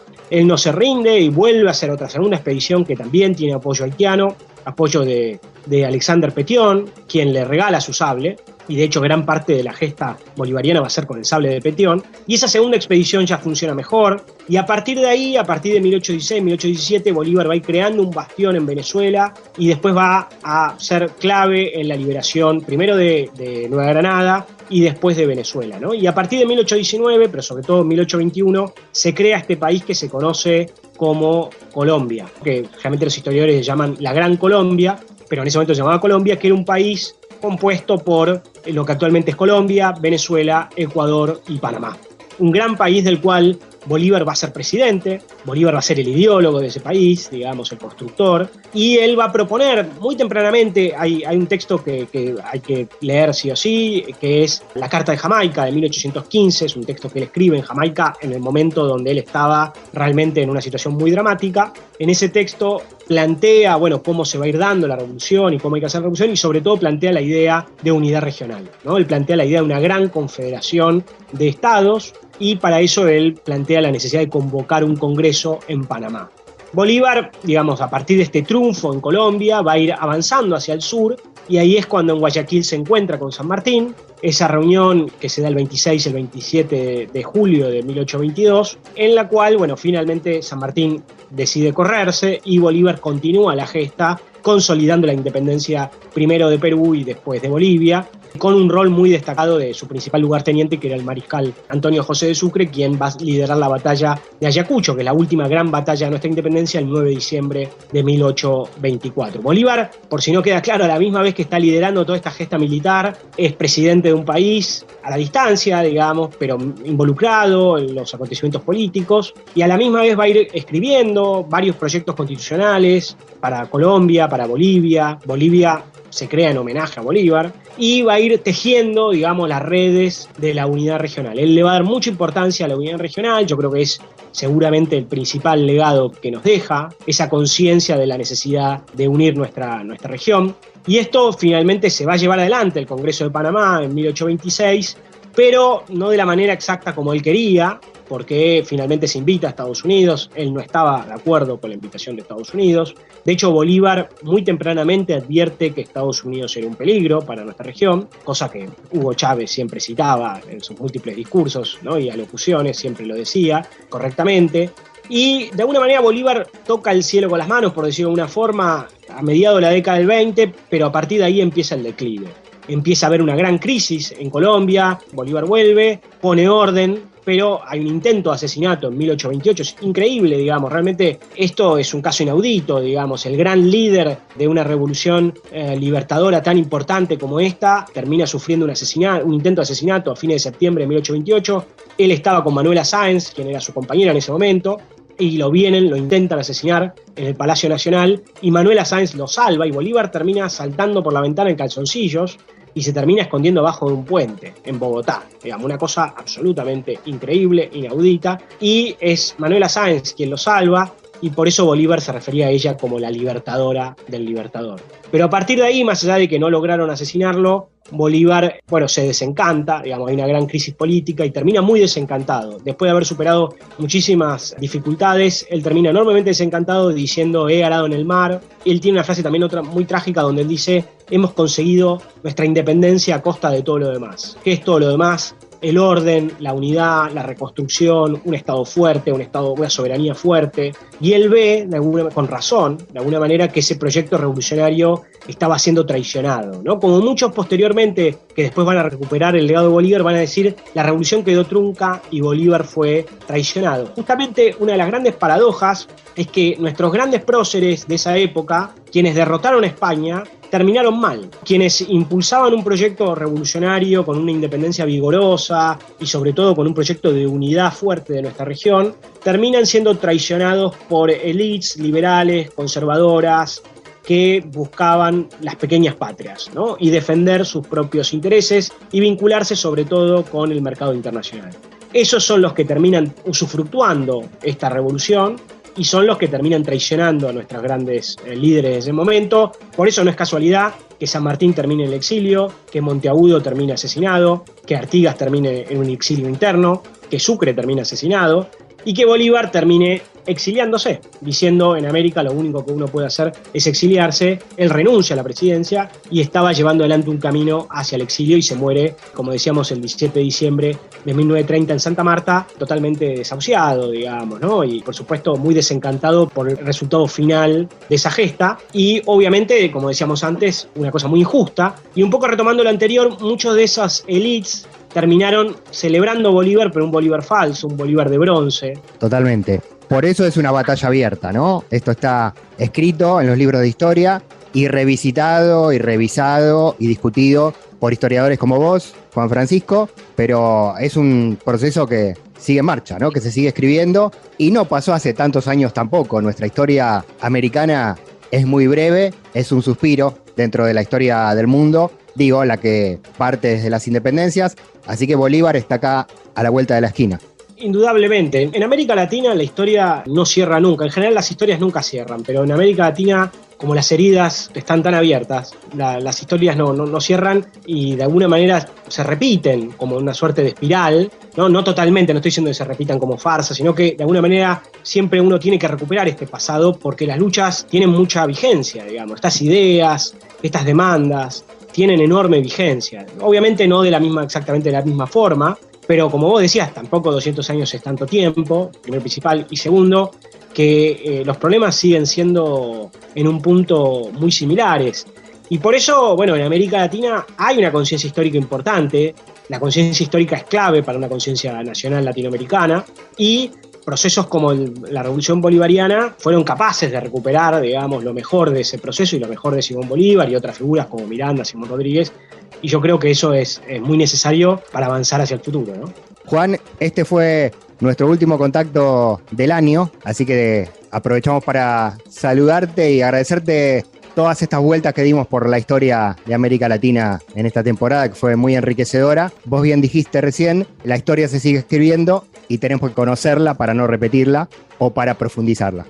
se rinde y vuelve a hacer otra segunda expedición que también tiene apoyo haitiano, apoyo de Alexander Pétion, quien le regala su sable, y de hecho gran parte de la gesta bolivariana va a ser con el sable de Pétion, y esa segunda expedición ya funciona mejor, y a partir de ahí, a partir de 1816, 1817, Bolívar va a ir creando un bastión en Venezuela, y después va a ser clave en la liberación, primero de Nueva Granada, y después de Venezuela, ¿no? Y a partir de 1819, pero sobre todo en 1821, se crea este país que se conoce como Colombia, que realmente los historiadores llaman la Gran Colombia, pero en ese momento se llamaba Colombia, que era un país compuesto por lo que actualmente es Colombia, Venezuela, Ecuador y Panamá. Un gran país del cual Bolívar va a ser presidente, Bolívar va a ser el ideólogo de ese país, digamos, el constructor, y él va a proponer muy tempranamente, hay un texto que hay que leer sí o sí, que es la Carta de Jamaica de 1815, es un texto que él escribe en Jamaica en el momento donde él estaba realmente en una situación muy dramática. En ese texto plantea, cómo se va a ir dando la revolución y cómo hay que hacer la revolución, y sobre todo plantea la idea de unidad regional, ¿no? Él plantea la idea de una gran confederación de estados, y para eso él plantea la necesidad de convocar un congreso en Panamá. Bolívar, digamos, a partir de este triunfo en Colombia, va a ir avanzando hacia el sur, y ahí es cuando en Guayaquil se encuentra con San Martín, esa reunión que se da el 26 y el 27 de julio de 1822, en la cual, finalmente San Martín decide correrse y Bolívar continúa la gesta, consolidando la independencia primero de Perú y después de Bolivia, con un rol muy destacado de su principal lugarteniente, que era el mariscal Antonio José de Sucre, quien va a liderar la batalla de Ayacucho, que es la última gran batalla de nuestra independencia, el 9 de diciembre de 1824. Bolívar, por si no queda claro, a la misma vez que está liderando toda esta gesta militar, es presidente de un país a la distancia, digamos, pero involucrado en los acontecimientos políticos, y a la misma vez va a ir escribiendo varios proyectos constitucionales para Colombia, para Bolivia. Bolivia se crea en homenaje a Bolívar, y va a ir tejiendo, digamos, las redes de la unidad regional. Él le va a dar mucha importancia a la unidad regional, yo creo que es seguramente el principal legado que nos deja, esa conciencia de la necesidad de unir nuestra región, y esto finalmente se va a llevar adelante el Congreso de Panamá en 1826, pero no de la manera exacta como él quería, porque finalmente se invita a Estados Unidos, él no estaba de acuerdo con la invitación de Estados Unidos. De hecho, Bolívar muy tempranamente advierte que Estados Unidos era un peligro para nuestra región, cosa que Hugo Chávez siempre citaba en sus múltiples discursos, ¿no? Y alocuciones, siempre lo decía correctamente. Y de alguna manera Bolívar toca el cielo con las manos, por decirlo de una forma, a mediados de la década del 20, pero a partir de ahí empieza el declive. Empieza a haber una gran crisis en Colombia, Bolívar vuelve, pone orden, pero hay un intento de asesinato en 1828, es increíble, digamos, realmente esto es un caso inaudito, digamos, el gran líder de una revolución libertadora tan importante como esta termina sufriendo un intento de asesinato a fines de septiembre de 1828, él estaba con Manuela Sáenz, quien era su compañera en ese momento, y lo intentan asesinar en el Palacio Nacional, y Manuela Sáenz lo salva, y Bolívar termina saltando por la ventana en calzoncillos, y se termina escondiendo abajo de un puente en Bogotá, digamos, una cosa absolutamente increíble, inaudita, y es Manuela Sáenz quien lo salva, y por eso Bolívar se refería a ella como la libertadora del libertador. Pero a partir de ahí, más allá de que no lograron asesinarlo, Bolívar, se desencanta, digamos, hay una gran crisis política y termina muy desencantado. Después de haber superado muchísimas dificultades, él termina enormemente desencantado diciendo: he arado en el mar. Él tiene una frase también otra muy trágica donde él dice: hemos conseguido nuestra independencia a costa de todo lo demás. ¿Qué es todo lo demás? el orden, la unidad, la reconstrucción, un Estado fuerte, una soberanía fuerte. Y él ve, con razón, de alguna manera, que ese proyecto revolucionario estaba siendo traicionado, ¿no? Como muchos posteriormente, que después van a recuperar el legado de Bolívar, van a decir, la revolución quedó trunca y Bolívar fue traicionado. Justamente una de las grandes paradojas es que nuestros grandes próceres de esa época, quienes derrotaron a España, terminaron mal. Quienes impulsaban un proyecto revolucionario con una independencia vigorosa y sobre todo con un proyecto de unidad fuerte de nuestra región, terminan siendo traicionados por élites liberales, conservadoras, que buscaban las pequeñas patrias, ¿no? Y defender sus propios intereses y vincularse sobre todo con el mercado internacional. Esos son los que terminan usufructuando esta revolución y son los que terminan traicionando a nuestros grandes líderes de ese momento. Por eso no es casualidad que San Martín termine en el exilio, que Monteagudo termine asesinado, que Artigas termine en un exilio interno, que Sucre termine asesinado y que Bolívar termine exiliándose, diciendo en América lo único que uno puede hacer es exiliarse. Él renuncia a la presidencia y estaba llevando adelante un camino hacia el exilio y se muere, como decíamos, el 17 de diciembre de 1930 en Santa Marta, totalmente desahuciado, digamos, ¿no? Y por supuesto muy desencantado por el resultado final de esa gesta y obviamente, como decíamos antes, una cosa muy injusta. Y un poco retomando lo anterior, muchos de esas élites terminaron celebrando Bolívar, pero un Bolívar falso, un Bolívar de bronce. Totalmente. Por eso es una batalla abierta, ¿no? Esto está escrito en los libros de historia y revisitado y revisado y discutido por historiadores como vos, Juan Francisco, pero es un proceso que sigue en marcha, ¿no? Que se sigue escribiendo y no pasó hace tantos años tampoco. Nuestra historia americana es muy breve, es un suspiro dentro de la historia del mundo, digo, la que parte desde las independencias, así que Bolívar está acá a la vuelta de la esquina. Indudablemente. En América Latina la historia no cierra nunca. En general las historias nunca cierran, pero en América Latina, como las heridas están tan abiertas, las historias no cierran y de alguna manera se repiten como una suerte de espiral. No totalmente, no estoy diciendo que se repitan como farsa, sino que de alguna manera siempre uno tiene que recuperar este pasado porque las luchas tienen mucha vigencia, digamos. Estas ideas, estas demandas tienen enorme vigencia. Obviamente no exactamente de la misma forma, pero como vos decías, tampoco 200 años es tanto tiempo, primero principal, y segundo, que los problemas siguen siendo en un punto muy similares. Y por eso, bueno, en América Latina hay una conciencia histórica importante, la conciencia histórica es clave para una conciencia nacional latinoamericana, y procesos como la Revolución Bolivariana fueron capaces de recuperar, digamos, lo mejor de ese proceso y lo mejor de Simón Bolívar y otras figuras como Miranda, Simón Rodríguez, y yo creo que eso es muy necesario para avanzar hacia el futuro, ¿no? Juan, este fue nuestro último contacto del año, así que aprovechamos para saludarte y agradecerte todas estas vueltas que dimos por la historia de América Latina en esta temporada, que fue muy enriquecedora. Vos bien dijiste recién, la historia se sigue escribiendo y tenemos que conocerla para no repetirla o para profundizarla.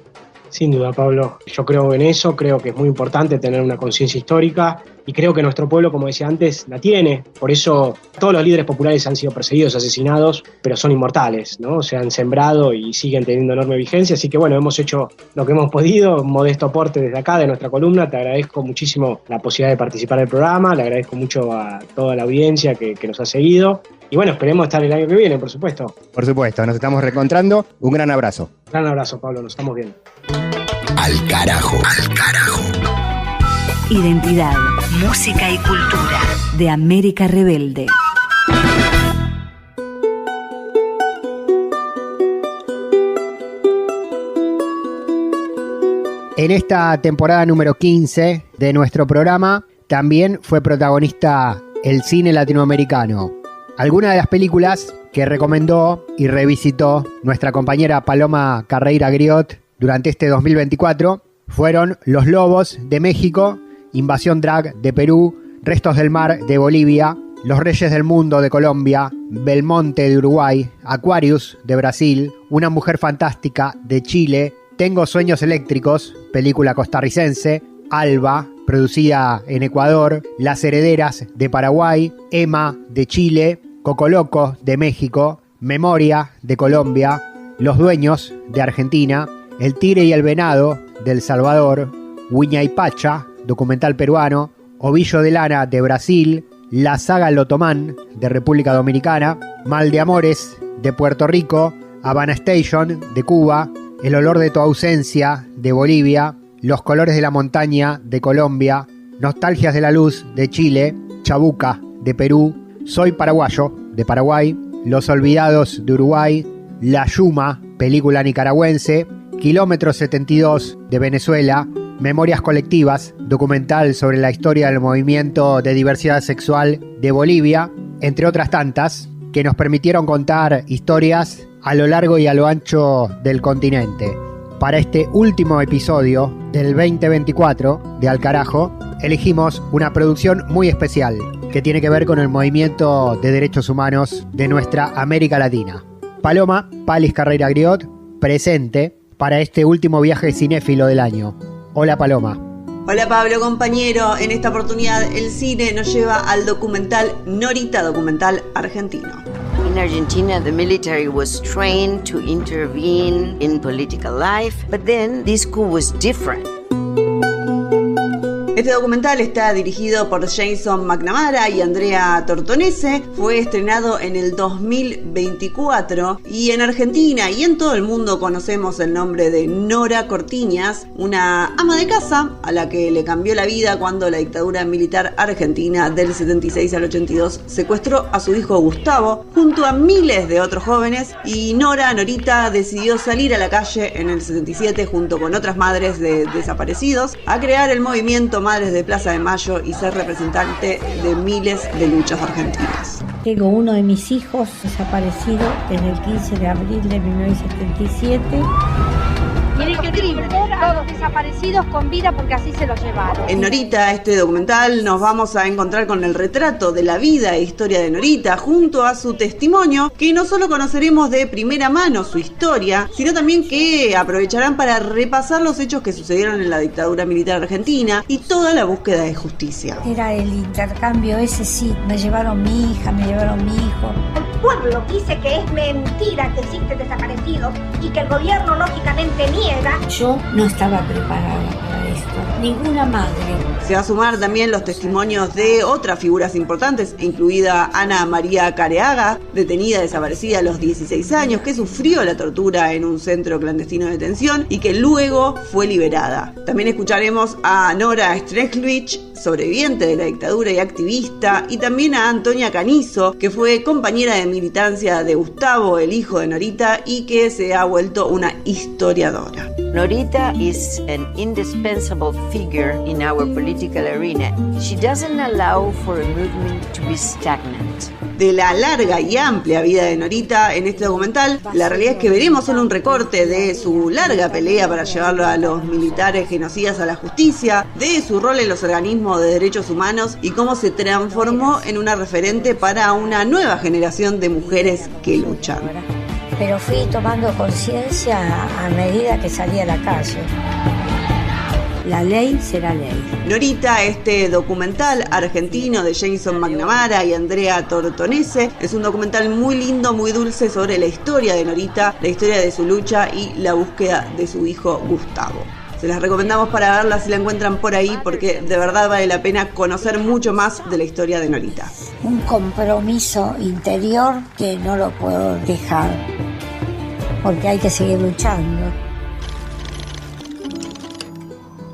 Sin duda, Pablo. Yo creo en eso, creo que es muy importante tener una conciencia histórica y creo que nuestro pueblo, como decía antes, la tiene. Por eso todos los líderes populares han sido perseguidos, asesinados, pero son inmortales, ¿no? Se han sembrado y siguen teniendo enorme vigencia. Así que bueno, hemos hecho lo que hemos podido, un modesto aporte desde acá, de nuestra columna. Te agradezco muchísimo la posibilidad de participar del programa, le agradezco mucho a toda la audiencia que nos ha seguido. Y bueno, esperemos estar el año que viene, por supuesto. Por supuesto, nos estamos reencontrando. Un gran abrazo. Gran abrazo, Pablo, nos estamos viendo. Al carajo. Al carajo. Identidad, música y cultura de América Rebelde. En esta temporada número 15 de nuestro programa también fue protagonista el cine latinoamericano. Algunas de las películas que recomendó y revisitó nuestra compañera Paloma Carreira Griot durante este 2024 fueron Los Lobos de México, Invasión Drag de Perú, Restos del Mar de Bolivia, Los Reyes del Mundo de Colombia, Belmonte de Uruguay, Aquarius de Brasil, Una Mujer Fantástica de Chile, Tengo Sueños Eléctricos, película costarricense, Alba, producida en Ecuador, Las Herederas de Paraguay, Emma de Chile, Cocoloco de México, Memoria de Colombia, Los Dueños de Argentina, El Tigre y el Venado de El Salvador, Huayna y Pacha, documental peruano, Ovillo de Lana de Brasil, la saga Lotomán de República Dominicana, Mal de Amores de Puerto Rico, Havana Station de Cuba, El olor de tu ausencia de Bolivia, Los colores de la montaña de Colombia, Nostalgias de la luz de Chile, Chabuca de Perú, Soy paraguayo de Paraguay, Los olvidados de Uruguay, La Yuma, película nicaragüense, Kilómetro 72 de Venezuela, Memorias colectivas, documental sobre la historia del movimiento de diversidad sexual de Bolivia, entre otras tantas, que nos permitieron contar historias a lo largo y a lo ancho del continente. Para este último episodio del 2024 de Al Carajo, elegimos una producción muy especial que tiene que ver con el movimiento de derechos humanos de nuestra América Latina. Paloma Palis Carreira Griot, presente para este último viaje cinéfilo del año. Hola Paloma. Hola Pablo, compañero. En esta oportunidad el cine nos lleva al documental Norita, documental argentino. In Argentina, the military was trained to intervene in political life, but then this coup was different. Este documental está dirigido por Jason McNamara y Andrea Tortonese. Fue estrenado en el 2024 y en Argentina y en todo el mundo conocemos el nombre de Nora Cortiñas, una ama de casa a la que le cambió la vida cuando la dictadura militar argentina del 76 al 82 secuestró a su hijo Gustavo junto a miles de otros jóvenes, y Norita decidió salir a la calle en el 77 junto con otras madres de desaparecidos a crear el movimiento Madres de Plaza de Mayo y ser representante de miles de luchas argentinas. Tengo uno de mis hijos desaparecido desde el 15 de abril de 1977. Miren qué triste, todos desaparecidos con vida porque así se los llevaron. En Norita, este documental, nos vamos a encontrar con el retrato de la vida e historia de Norita junto a su testimonio, que no solo conoceremos de primera mano su historia, sino también que aprovecharán para repasar los hechos que sucedieron en la dictadura militar argentina y toda la búsqueda de justicia. Era el intercambio ese, sí, me llevaron mi hija, me llevaron mi hijo. El pueblo dice que es mentira que existen desaparecidos y que el gobierno lógicamente niega. Yo no estaba preparada para esto, ninguna madre. Se va a sumar también los testimonios de otras figuras importantes, incluida Ana María Careaga, detenida desaparecida a los 16 años, que sufrió la tortura en un centro clandestino de detención y que luego fue liberada. También escucharemos a Nora Strecklich, sobreviviente de la dictadura y activista, y también a Antonia Canizo, que fue compañera de militancia de Gustavo, el hijo de Norita, y que se ha vuelto una historiadora. Norita is an indispensable figure in our political arena. She doesn't allow for a movement to be stagnant. De la larga y amplia vida de Norita en este documental, la realidad es que veremos solo un recorte de su larga pelea para llevarlo a los militares genocidas a la justicia, de su rol en los organismos de derechos humanos y cómo se transformó en una referente para una nueva generación de mujeres que luchan. Pero fui tomando conciencia a medida que salía a la calle. La ley será ley. Norita, este documental argentino de Jason McNamara y Andrea Tortonese, es un documental muy lindo, muy dulce sobre la historia de Norita, la historia de su lucha y la búsqueda de su hijo Gustavo. Se las recomendamos para verla si la encuentran por ahí, porque de verdad vale la pena conocer mucho más de la historia de Norita. Un compromiso interior que no lo puedo dejar, porque hay que seguir luchando.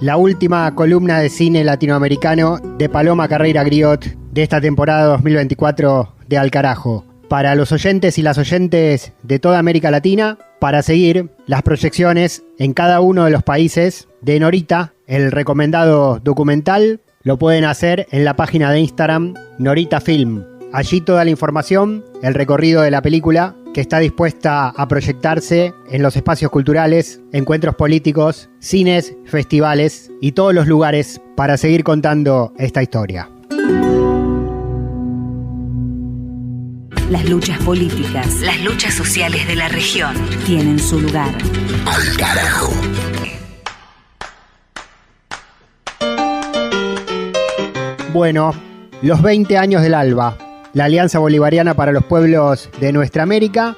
La última columna de cine latinoamericano de Paloma Carreira Griot de esta temporada 2024 de Al Carajo. Para los oyentes y las oyentes de toda América Latina, para seguir las proyecciones en cada uno de los países de Norita, el recomendado documental, lo pueden hacer en la página de Instagram Norita Film. Allí toda la información, el recorrido de la película, que está dispuesta a proyectarse en los espacios culturales, encuentros políticos, cines, festivales y todos los lugares para seguir contando esta historia. Las luchas políticas, las luchas sociales de la región tienen su lugar. Al Carajo. Bueno, los 20 años del ALBA, la Alianza Bolivariana para los Pueblos de Nuestra América,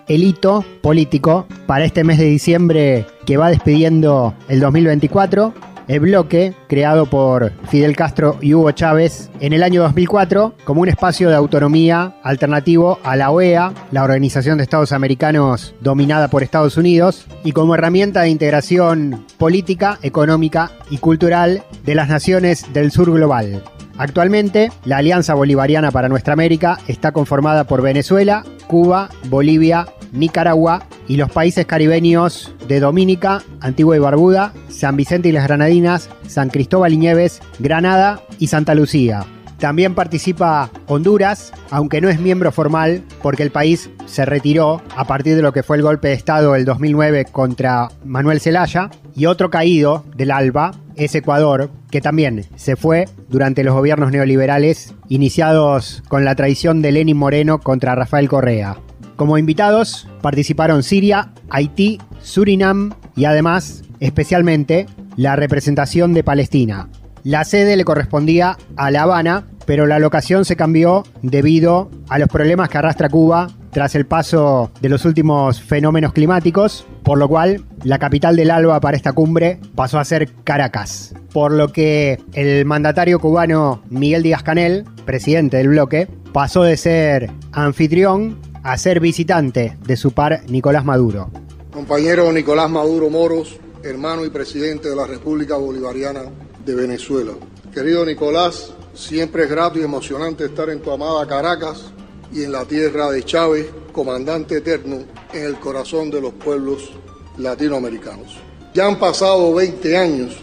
el hito político para este mes de diciembre que va despidiendo el 2024. el bloque creado por Fidel Castro y Hugo Chávez en el año 2004 como un espacio de autonomía alternativo a la OEA, la Organización de Estados Americanos dominada por Estados Unidos, y como herramienta de integración política, económica y cultural de las naciones del sur global. Actualmente, la Alianza Bolivariana para Nuestra América está conformada por Venezuela, Cuba, Bolivia, Nicaragua y los países caribeños de Dominica, Antigua y Barbuda, San Vicente y las Granadinas, San Cristóbal y Nieves, Granada y Santa Lucía. También participa Honduras, aunque no es miembro formal porque el país se retiró a partir de lo que fue el golpe de Estado del 2009 contra Manuel Zelaya. Y otro caído del ALBA es Ecuador, que también se fue durante los gobiernos neoliberales iniciados con la traición de Lenín Moreno contra Rafael Correa. Como invitados participaron Siria, Haití, Surinam y además, especialmente, la representación de Palestina. La sede le correspondía a La Habana, pero la locación se cambió debido a los problemas que arrastra Cuba tras el paso de los últimos fenómenos climáticos, por lo cual la capital del ALBA para esta cumbre pasó a ser Caracas. Por lo que el mandatario cubano Miguel Díaz-Canel, presidente del bloque, pasó de ser anfitrión a ser visitante de su par Nicolás Maduro. Compañero Nicolás Maduro Moros, hermano y presidente de la República Bolivariana de Venezuela. Querido Nicolás, siempre es grato y emocionante estar en tu amada Caracas y en la tierra de Chávez, comandante eterno en el corazón de los pueblos latinoamericanos. Ya han pasado 20 años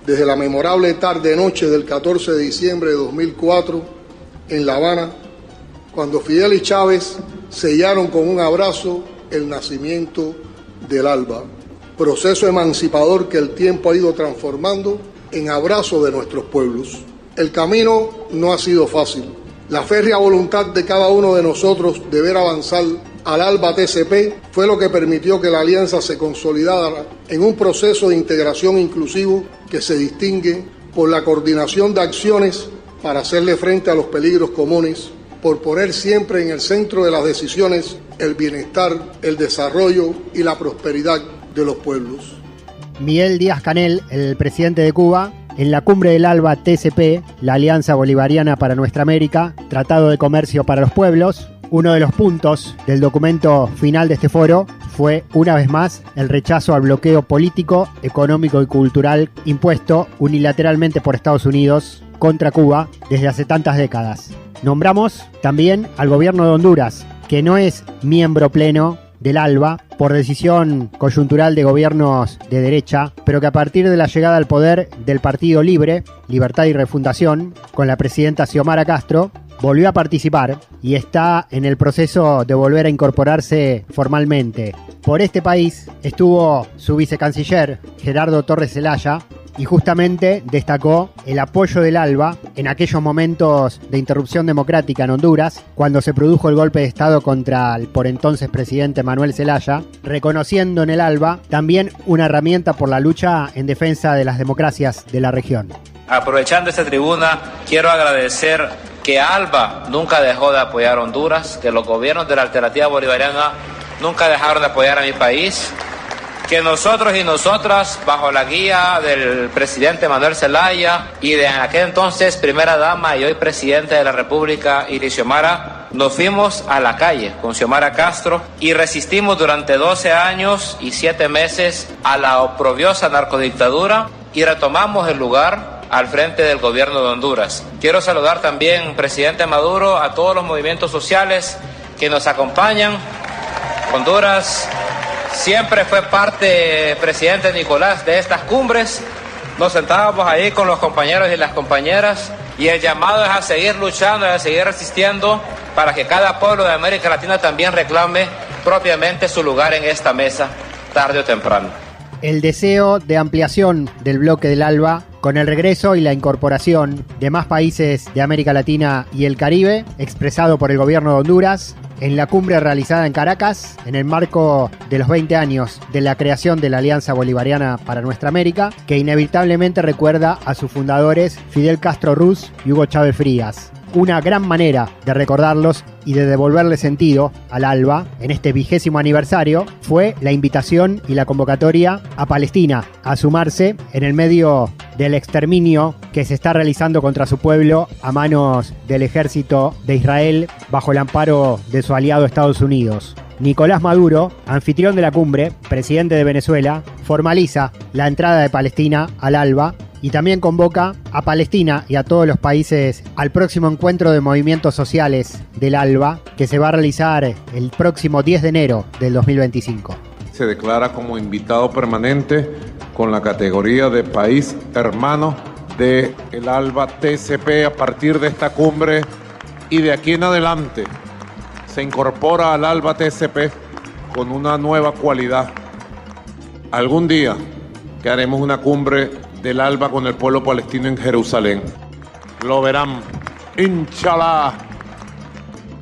desde la memorable tarde-noche del 14 de diciembre de 2004 en La Habana, cuando Fidel y Chávez sellaron con un abrazo el nacimiento del ALBA, proceso emancipador que el tiempo ha ido transformando en abrazo de nuestros pueblos. El camino no ha sido fácil. La férrea voluntad de cada uno de nosotros de ver avanzar al ALBA TCP fue lo que permitió que la alianza se consolidara en un proceso de integración inclusivo que se distingue por la coordinación de acciones para hacerle frente a los peligros comunes, por poner siempre en el centro de las decisiones el bienestar, el desarrollo y la prosperidad de los pueblos. Miguel Díaz-Canel, el presidente de Cuba, en la cumbre del ALBA TCP, la Alianza Bolivariana para Nuestra América, Tratado de Comercio para los Pueblos, uno de los puntos del documento final de este foro fue, una vez más, el rechazo al bloqueo político, económico y cultural impuesto unilateralmente por Estados Unidos contra Cuba desde hace tantas décadas. Nombramos también al gobierno de Honduras, que no es miembro pleno del ALBA por decisión coyuntural de gobiernos de derecha, pero que a partir de la llegada al poder del Partido Libre, Libertad y Refundación, con la presidenta Xiomara Castro, volvió a participar y está en el proceso de volver a incorporarse formalmente. Por este país estuvo su vicecanciller, Gerardo Torres Zelaya, y justamente destacó el apoyo del ALBA en aquellos momentos de interrupción democrática en Honduras, cuando se produjo el golpe de Estado contra el por entonces presidente Manuel Zelaya, reconociendo en el ALBA también una herramienta por la lucha en defensa de las democracias de la región. Aprovechando esta tribuna, quiero agradecer que ALBA nunca dejó de apoyar a Honduras, que los gobiernos de la Alternativa Bolivariana nunca dejaron de apoyar a mi país, que nosotros y nosotras, bajo la guía del presidente Manuel Zelaya y de aquel entonces primera dama y hoy presidente de la República, Iris Xiomara, nos fuimos a la calle con Xiomara Castro y resistimos durante 12 años y 7 meses a la oprobiosa narcodictadura y retomamos el lugar al frente del gobierno de Honduras. Quiero saludar también, presidente Maduro, a todos los movimientos sociales que nos acompañan. Honduras siempre fue parte, presidente Nicolás, de estas cumbres. Nos sentábamos ahí con los compañeros y las compañeras y el llamado es a seguir luchando, a seguir resistiendo para que cada pueblo de América Latina también reclame propiamente su lugar en esta mesa, tarde o temprano. El deseo de ampliación del bloque del ALBA con el regreso y la incorporación de más países de América Latina y el Caribe, expresado por el gobierno de Honduras, en la cumbre realizada en Caracas, en el marco de los 20 años de la creación de la Alianza Bolivariana para Nuestra América, que inevitablemente recuerda a sus fundadores Fidel Castro Ruz y Hugo Chávez Frías. Una gran manera de recordarlos y de devolverle sentido al ALBA en este 20º aniversario fue la invitación y la convocatoria a Palestina a sumarse en el medio del exterminio que se está realizando contra su pueblo a manos del ejército de Israel bajo el amparo de su aliado Estados Unidos. Nicolás Maduro, anfitrión de la cumbre, presidente de Venezuela, formaliza la entrada de Palestina al ALBA y también convoca a Palestina y a todos los países al próximo encuentro de movimientos sociales del ALBA, que se va a realizar el próximo 10 de enero del 2025. Se declara como invitado permanente con la categoría de país hermano del ALBA TCP a partir de esta cumbre, y de aquí en adelante se incorpora al ALBA TCP con una nueva cualidad. Algún día que haremos una cumbre del ALBA con el pueblo palestino en Jerusalén. Lo verán, inshallah.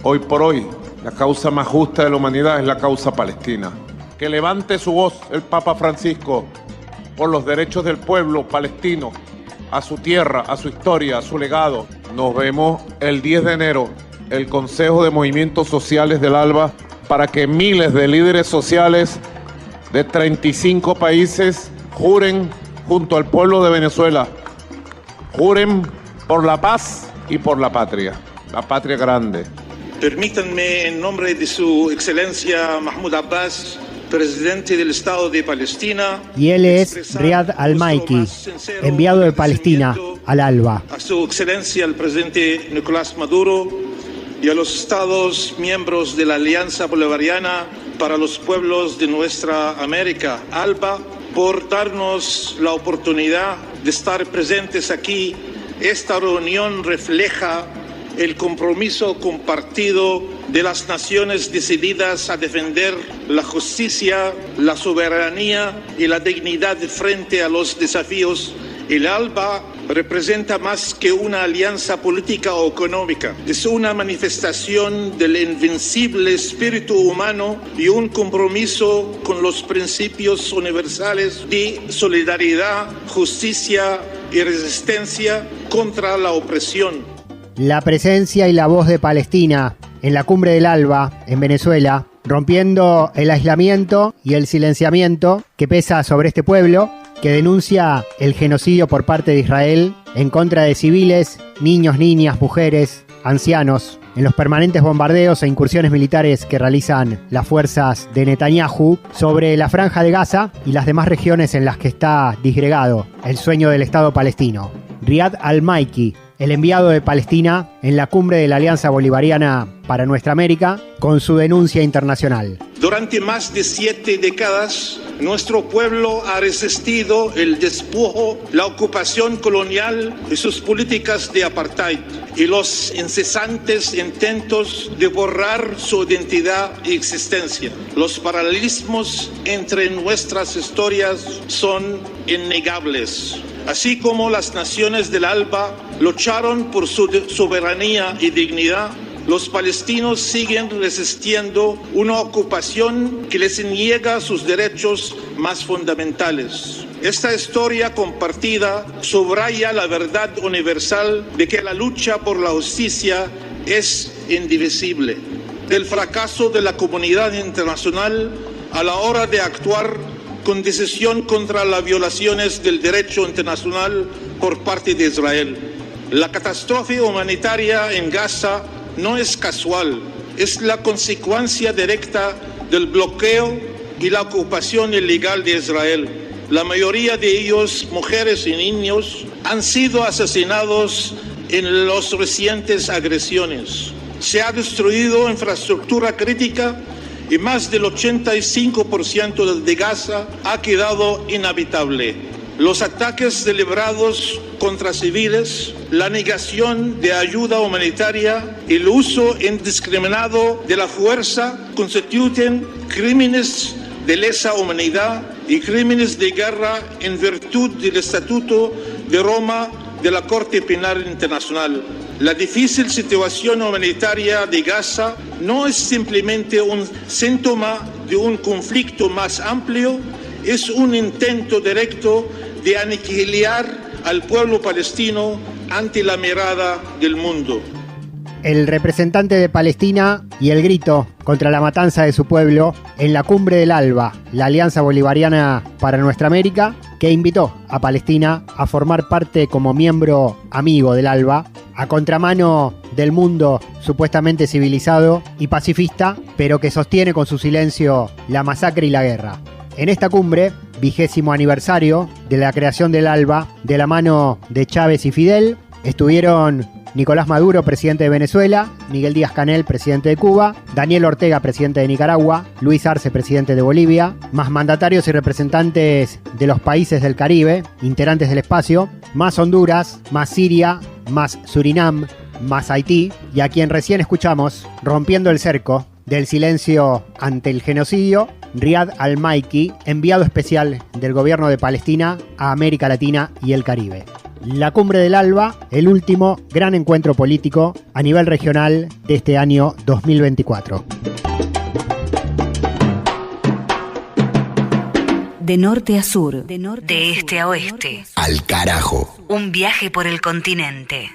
Hoy por hoy, la causa más justa de la humanidad es la causa palestina. Que levante su voz el Papa Francisco por los derechos del pueblo palestino, a su tierra, a su historia, a su legado. Nos vemos el 10 de enero, el Consejo de Movimientos Sociales del ALBA, para que miles de líderes sociales de 35 países juren junto al pueblo de Venezuela, juren por la paz y por la patria grande. Permítanme, en nombre de su excelencia Mahmoud Abbas, presidente del Estado de Palestina, y él es Riad Al-Malki, enviado de Palestina al ALBA. A su excelencia el presidente Nicolás Maduro y a los estados miembros de la Alianza Bolivariana para los Pueblos de Nuestra América, ALBA, por darnos la oportunidad de estar presentes aquí. Esta reunión refleja el compromiso compartido de las naciones decididas a defender la justicia, la soberanía y la dignidad frente a los desafíos. El ALBA representa más que una alianza política o económica. Es una manifestación del invencible espíritu humano y un compromiso con los principios universales de solidaridad, justicia y resistencia contra la opresión. La presencia y la voz de Palestina en la cumbre del ALBA en Venezuela, rompiendo el aislamiento y el silenciamiento que pesa sobre este pueblo, que denuncia el genocidio por parte de Israel en contra de civiles, niños, niñas, mujeres, ancianos, en los permanentes bombardeos e incursiones militares que realizan las fuerzas de Netanyahu sobre la Franja de Gaza y las demás regiones en las que está disgregado el sueño del Estado palestino. Riad Al-Malki, el enviado de Palestina en la cumbre de la Alianza Bolivariana para Nuestra América, con su denuncia internacional. Durante más de 7 décadas, nuestro pueblo ha resistido el despojo, la ocupación colonial y sus políticas de apartheid, y los incesantes intentos de borrar su identidad y existencia. Los paralelismos entre nuestras historias son innegables. Así como las naciones del ALBA lucharon por su soberanía y dignidad, los palestinos siguen resistiendo una ocupación que les niega sus derechos más fundamentales. Esta historia compartida subraya la verdad universal de que la lucha por la justicia es indivisible. El fracaso de la comunidad internacional a la hora de actuar con decisión contra las violaciones del derecho internacional por parte de Israel. La catástrofe humanitaria en Gaza no es casual, es la consecuencia directa del bloqueo y la ocupación ilegal de Israel. La mayoría de ellos, mujeres y niños, han sido asesinados en las recientes agresiones. Se ha destruido infraestructura crítica y más del 85% de Gaza ha quedado inhabitable. Los ataques deliberados contra civiles, la negación de ayuda humanitaria y el uso indiscriminado de la fuerza constituyen crímenes de lesa humanidad y crímenes de guerra en virtud del Estatuto de Roma de la Corte Penal Internacional. La difícil situación humanitaria de Gaza no es simplemente un síntoma de un conflicto más amplio, es un intento directo de aniquilar al pueblo palestino ante la mirada del mundo. el representante de Palestina y el grito contra la matanza de su pueblo en la Cumbre del ALBA, la Alianza Bolivariana para Nuestra América, que invitó a Palestina a formar parte como miembro amigo del ALBA, a contramano del mundo supuestamente civilizado y pacifista, pero que sostiene con su silencio la masacre y la guerra. En esta cumbre, 20º aniversario de la creación del ALBA, de la mano de Chávez y Fidel, estuvieron Nicolás Maduro, presidente de Venezuela, Miguel Díaz-Canel, presidente de Cuba, Daniel Ortega, presidente de Nicaragua, Luis Arce, presidente de Bolivia, más mandatarios y representantes de los países del Caribe, integrantes del espacio, más Honduras, más Siria, más Surinam, más Haití, y a quien recién escuchamos, rompiendo el cerco del silencio ante el genocidio, Riad Al-Maliki, enviado especial del gobierno de Palestina a América Latina y el Caribe. La Cumbre del ALBA, el último gran encuentro político a nivel regional de este año 2024. De norte a sur, de este a oeste. Al carajo. Un viaje por el continente.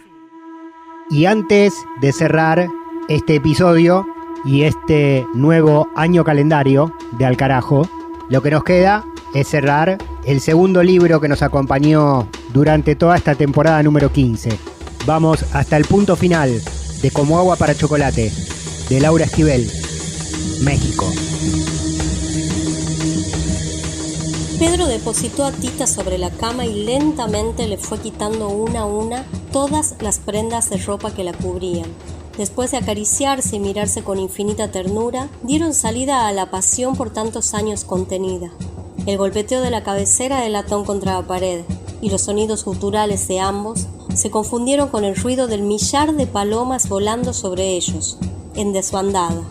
Y antes de cerrar este episodio y este nuevo año calendario de Al carajo, lo que nos queda es cerrar el segundo libro que nos acompañó durante toda esta temporada número 15. Vamos hasta el punto final de Como agua para chocolate, de Laura Esquivel, México. Pedro depositó a Tita sobre la cama y lentamente le fue quitando una a una todas las prendas de ropa que la cubrían. Después de acariciarse y mirarse con infinita ternura, dieron salida a la pasión por tantos años contenida. El golpeteo de la cabecera del latón contra la pared y los sonidos guturales de ambos se confundieron con el ruido del millar de palomas volando sobre ellos, en desbandada.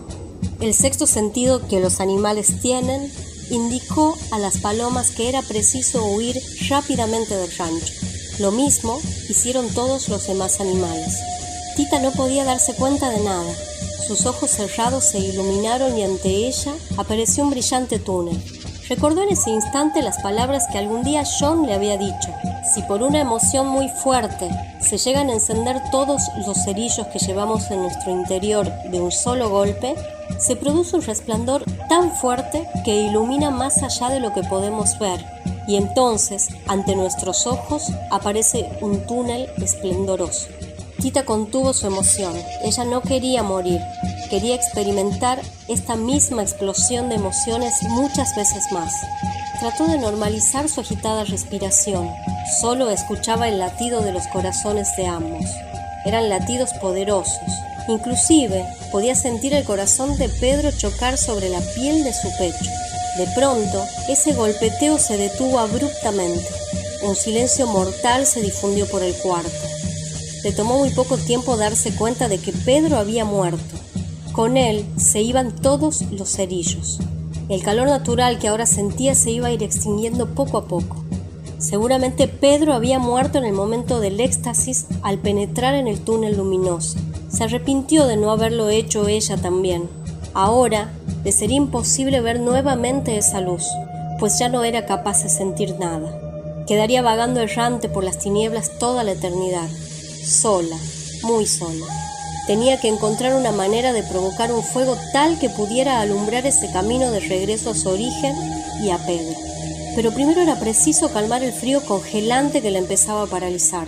El sexto sentido que los animales tienen indicó a las palomas que era preciso huir rápidamente del rancho. Lo mismo hicieron todos los demás animales. Tita no podía darse cuenta de nada. Sus ojos cerrados se iluminaron y ante ella apareció un brillante túnel. Recordó en ese instante las palabras que algún día John le había dicho. Si por una emoción muy fuerte se llegan a encender todos los cerillos que llevamos en nuestro interior de un solo golpe, se produce un resplandor tan fuerte que ilumina más allá de lo que podemos ver, y entonces, ante nuestros ojos, aparece un túnel esplendoroso. Tita contuvo su emoción. Ella no quería morir. Quería experimentar esta misma explosión de emociones muchas veces más. Trató de normalizar su agitada respiración. Solo escuchaba el latido de los corazones de ambos. Eran latidos poderosos. Inclusive podía sentir el corazón de Pedro chocar sobre la piel de su pecho. De pronto, ese golpeteo se detuvo abruptamente. Un silencio mortal se difundió por el cuarto. Le tomó muy poco tiempo darse cuenta de que Pedro había muerto. Con él se iban todos los cerillos. El calor natural que ahora sentía se iba a ir extinguiendo poco a poco. Seguramente Pedro había muerto en el momento del éxtasis al penetrar en el túnel luminoso. Se arrepintió de no haberlo hecho ella también. Ahora le sería imposible ver nuevamente esa luz, pues ya no era capaz de sentir nada. Quedaría vagando errante por las tinieblas toda la eternidad. Sola, muy sola. Tenía que encontrar una manera de provocar un fuego tal que pudiera alumbrar ese camino de regreso a su origen y a Pedro. Pero primero era preciso calmar el frío congelante que la empezaba a paralizar.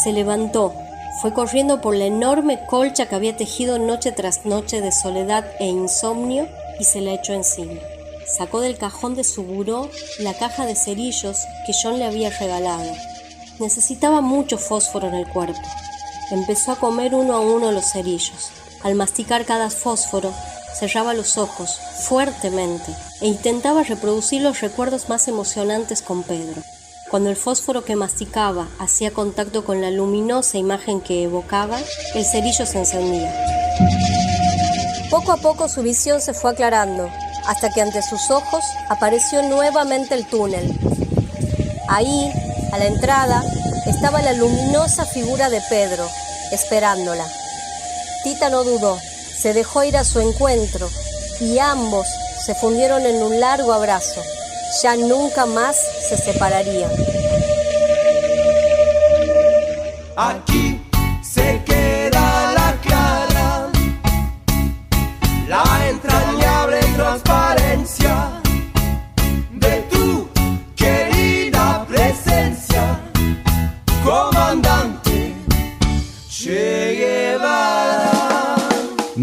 Se levantó, fue corriendo por la enorme colcha que había tejido noche tras noche de soledad e insomnio y se la echó encima. Sacó del cajón de su buró la caja de cerillos que John le había regalado. Necesitaba mucho fósforo en el cuerpo. Empezó a comer uno a uno los cerillos. Al masticar cada fósforo, cerraba los ojos fuertemente e intentaba reproducir los recuerdos más emocionantes con Pedro. Cuando el fósforo que masticaba hacía contacto con la luminosa imagen que evocaba, el cerillo se encendía. Poco a poco su visión se fue aclarando, hasta que ante sus ojos apareció nuevamente el túnel. Ahí, a la entrada, estaba la luminosa figura de Pedro, esperándola. Tita no dudó, se dejó ir a su encuentro y ambos se fundieron en un largo abrazo. Ya nunca más se separarían. Aquí se queda la clara.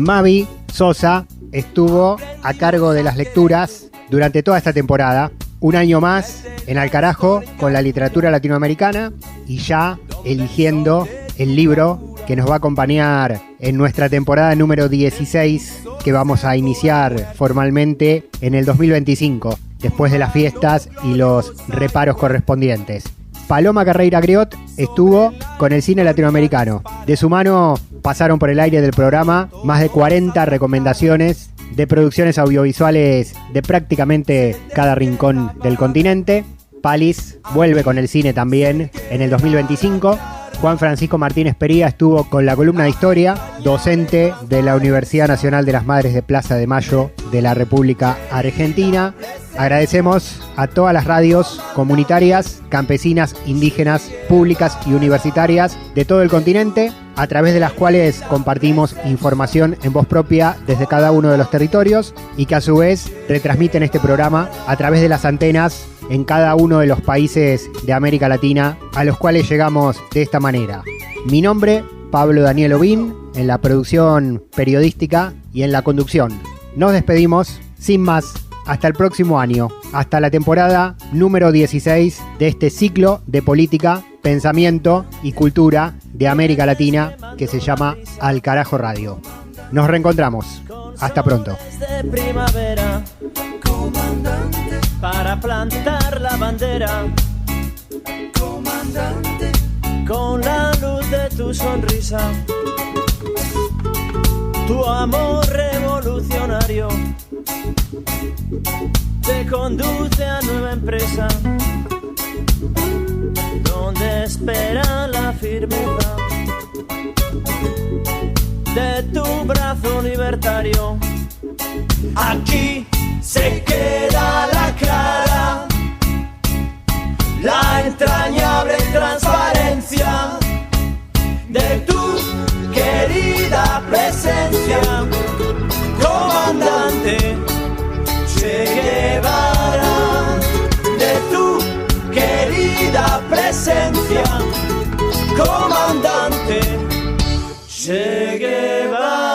Mavi Sosa estuvo a cargo de las lecturas durante toda esta temporada. Un año más en Al Carajo con la literatura latinoamericana y ya eligiendo el libro que nos va a acompañar en nuestra temporada número 16 que vamos a iniciar formalmente en el 2025, después de las fiestas y los reparos correspondientes. Paloma Carreira Griot estuvo con el cine latinoamericano. De su mano pasaron por el aire del programa más de 40 recomendaciones de producciones audiovisuales de prácticamente cada rincón del continente. Palis vuelve con el cine también en el 2025. Juan Francisco Martínez Pería estuvo con la columna de historia, docente de la Universidad Nacional de las Madres de Plaza de Mayo de la República Argentina. Agradecemos a todas las radios comunitarias, campesinas, indígenas, públicas y universitarias de todo el continente, a través de las cuales compartimos información en voz propia desde cada uno de los territorios y que a su vez retransmiten este programa a través de las antenas en cada uno de los países de América Latina a los cuales llegamos de esta manera. Mi nombre, Pablo Daniel Obín, en la producción periodística y en la conducción. Nos despedimos, sin más, hasta el próximo año, hasta la temporada número 16 de este ciclo de política, pensamiento y cultura de América Latina que se llama Al Carajo Radio. Nos reencontramos. Hasta pronto. De primavera, comandante, para plantar la bandera, comandante, con la luz de tu sonrisa, tu amor revolucionario te conduce a nueva empresa, donde espera la firmeza de tu brazo libertario. Aquí se queda la clara, la entrañable transparencia de tu querida presencia, comandante Che Guevara, de tu querida presencia, comandante Che Guevara.